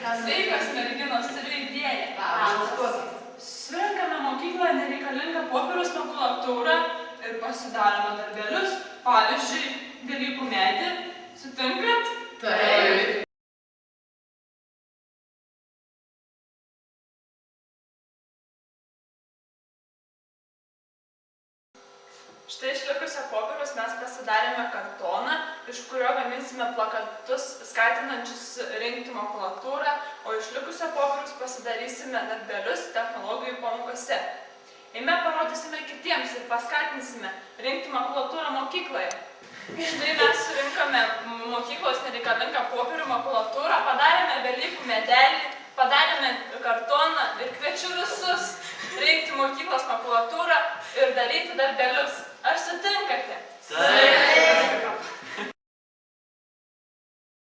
Sveikas merginos, turiu idėją. Surinkame mokykloje nereikalingą popieriaus makulatūrą ir pasidarome darbelius, pavyzdžiui, dalykų medį. Sutinkat? Taip. Štai iš likusio popieriaus mes pasidarėme kartoną, iš kurio gaminsime plakatus skatinančius rinkti makulatūrą, o iš likusio popieriaus pasidarysime darbelius technologijų pamokose. Eime parodysime kitiems ir paskatinsime rinkti makulatūrą mokykloje. Štai mes surinkome mokyklos nereikalingą popierių makulatūrą, padarėme velykų medelį, padarėme kartoną ir kviečiu visus rinkti mokyklos makulatūrą ir daryti darbelius.